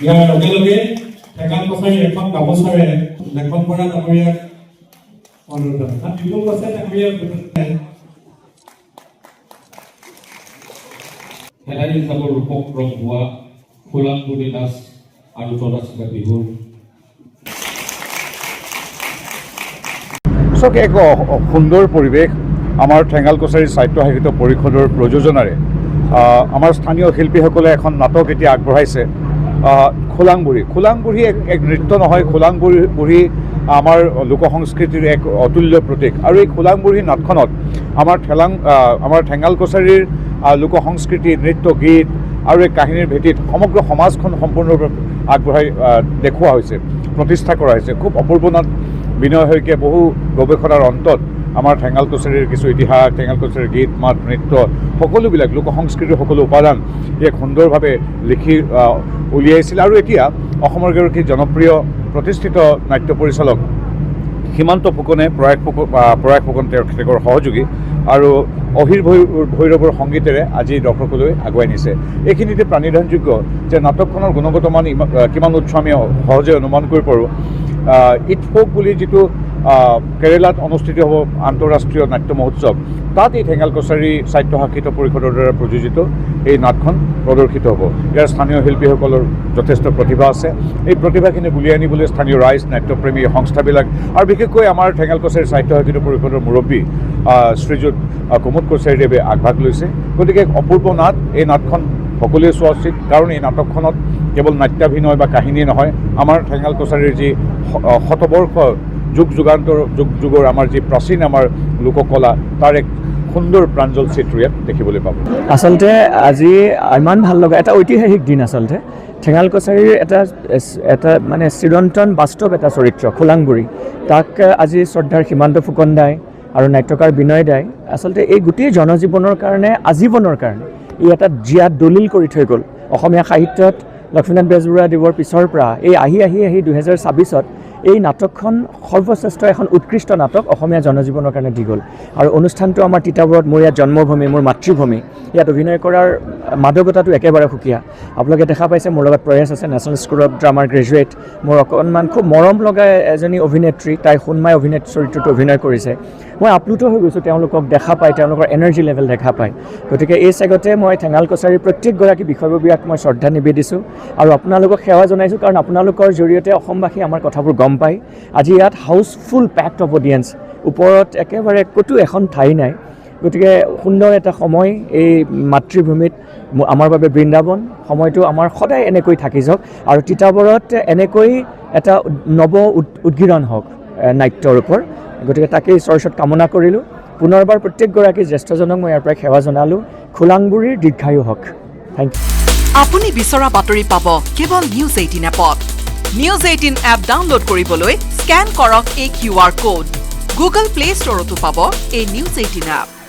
ইয়াৰ লগে লগে ঠেকান কছাৰী এখন গামোচাৰে লেখন পৰা ডাঙৰীয়াক অনুৰোধ জনাম। বিপুল কছাৰী ডাঙৰীয়াক খেলাৰী হিচাপৰ ৰূপক ৰং হোৱা ফুলাংগুৰি নাচ আৰু তৰাচিকা বিহুৰ এক সুন্দৰ পৰিৱেশ আমাৰ ঠেঙাল কছাৰী সাহিত্য সাহিত্য পৰিষদৰ প্ৰযোজনাৰে আমাৰ স্থানীয় শিল্পীসকলে এখন নাটক এতিয়া আগবঢ়াইছে খোলাংবুঢ়ী এক নৃত্য নহয়। খোলাংবুঢ়ী আমাৰ লোক সংস্কৃতিৰ এক অতুল্য প্ৰতীক আৰু এই খোলাংবুঢ়ী নাটখনত আমাৰ ঠেঙাল কছাৰীৰ লোক সংস্কৃতি নৃত্য গীত আৰু এই কাহিনীৰ ভেটিত সমগ্ৰ সমাজখন সম্পূৰ্ণৰূপে আগবঢ়াই দেখুওৱা হৈছে, প্ৰতিষ্ঠা কৰা হৈছে। খুব অপূৰ্ব নাট বিনয় শইকীয়া বহু গৱেষণাৰ অন্তত আমাৰ ঠেঙাল কছাৰীৰ কিছু ইতিহাস, ঠেঙাল কছাৰীৰ গীত মাত নৃত্য সকলোবিলাক লোক সংস্কৃতিৰ সকলো উপাদান এক সুন্দৰভাৱে লিখি উলিয়াইছিল। আৰু এতিয়া অসমৰ এগৰাকী জনপ্ৰিয় প্ৰতিষ্ঠিত নাট্য পৰিচালক সীমান্ত ফুকনে প্ৰয়াস ফুকন তেখেতৰ সহযোগী আৰু অহিৰ ভৈৰৱৰ সংগীতেৰে আজি দৰ্শকলৈ আগুৱাই নিছে। এইখিনিতে প্ৰাণিধানযোগ্য যে নাটকখনৰ গুণগত মান কিমান উচ্চ আমি সহজে অনুমান কৰিব পাৰোঁ। ইট ফোক বুলি যিটো কেৰেলাত অনুষ্ঠিত হ'ব আন্তঃৰাষ্ট্ৰীয় নাট্য মহোৎসৱ, তাত এই ঠেঙাল কছাৰী সাহিত্য সাহিত্য পৰিষদৰ দ্বাৰা প্ৰযোজিত এই নাটখন প্ৰদৰ্শিত হ'ব। ইয়াৰ স্থানীয় শিল্পীসকলৰ যথেষ্ট প্ৰতিভা আছে। এই প্ৰতিভাখিনি উলিয়াই আনিবলৈ স্থানীয় ৰাইজ, নাট্যপ্ৰেমী সংস্থাবিলাক আৰু বিশেষকৈ আমাৰ ঠেঙাল কছাৰী সাহিত্য সাহিত্য পৰিষদৰ মুৰব্বী শ্ৰীযুত কুমুদ কছাৰীদেৱে আগভাগ লৈছে। গতিকে অপূৰ্ব নাট, এই নাটখন সকলোৱে চোৱা উচিত, কাৰণ এই নাটকখনত কেৱল নাট্যাভিনয় বা কাহিনী নহয়, আমাৰ ঠেঙাল কছাৰীৰ যি শতবৰ্ষ যুগৰ আমাৰ যি প্ৰাচীন আমাৰ লোককলা তাৰ এক সুন্দৰ প্ৰাঞ্জল চিত্ৰ ইয়াত দেখিবলৈ পাব। আচলতে আজি ইমান ভাল লগা এটা ঐতিহাসিক দিন। আচলতে ঠেঙাল কছাৰীৰ এটা মানে চিৰন্তন বাস্তৱ এটা চৰিত্ৰ খোলাংবুঢ়ী, তাক আজি শ্ৰদ্ধাৰ সীমান্ত ফুকন দাই আৰু নাট্যকাৰ বিনয় দাই আচলতে এই গোটেই জনজীৱনৰ কাৰণে আজীৱনৰ কাৰণে ই এটা জীয়াত দলিল কৰি থৈ গ'ল। অসমীয়া সাহিত্যত লক্ষ্মীনাথ বেজবৰুৱাদেৱৰ পিছৰ পৰা এই আহি 2026 এই নাটকখন সৰ্বশ্ৰেষ্ঠ এখন উৎকৃষ্ট নাটক অসমীয়া জনজীৱনৰ কাৰণে দি গ'ল আৰু অনুষ্ঠানটো আমাৰ তিতাবৰত মোৰ ইয়াত জন্মভূমি মোৰ মাতৃভূমি ইয়াত অভিনয় কৰাৰ মাদকতাটো একেবাৰে সুকীয়া আপোনালোকে দেখা পাইছে মোৰ লগত প্ৰয়াস আছে নেশ্যনেল স্কুল অফ ড্ৰামাৰ গ্ৰেজুৱেট মোৰ অকণমান খুব মৰম লগা এজনী অভিনেত্ৰী তাই সোণমাই অভিনেত্ৰী চৰিত্ৰটো অভিনয় কৰিছে মই আপ্লুত হৈ গৈছোঁ তেওঁলোকক দেখা পাই তেওঁলোকৰ এনাৰ্জি লেভেল দেখা পাই গতিকে এই চেগতে মই ঠেঙাল কছাৰীৰ প্ৰত্যেকগৰাকী বিষয়ববীয়াক মই শ্ৰদ্ধা নিবেদিছোঁ আৰু আপোনালোকক সেৱা জনাইছোঁ কাৰণ আপোনালোকৰ জৰিয়তে অসমবাসী আমাৰ কথাবোৰ গম পায় আজি ইয়াত হাউচফুল পেকড অফ অডিয়েঞ্চ ওপৰত একেবাৰে ক'তো এখন ঠাই নাই গতিকে সুন্দৰ এটা সময় এই মাতৃভূমিত আমাৰ বাবে বৃন্দাবন সময়টো আমাৰ সদায় এনেকৈ থাকি যাওক আৰু তিতাবৰত এনেকৈ এটা নৱ উদ্গীৰণ হওক নাট্যৰ ওপৰত গতিকে তাকেই ঈশ্বৰৰ ওচৰত কামনা কৰিলোঁ পুনৰবাৰ প্ৰত্যেকগৰাকী জ্যেষ্ঠজনক মই ইয়াৰ পৰাই সেৱা জনালোঁ খোলাংগুৰিৰ দীৰ্ঘায়ু হওক থেংক ইউ আপুনি বিচৰা বাতৰি পাব কেৱল নিউজ 18 এপত নিউজ 18 এপ ডাউনলোড কৰিবলৈ স্কেন কৰক এই QR কোড গুগল প্লে ষ্টৰতো পাব এই নিউজ 18 এপ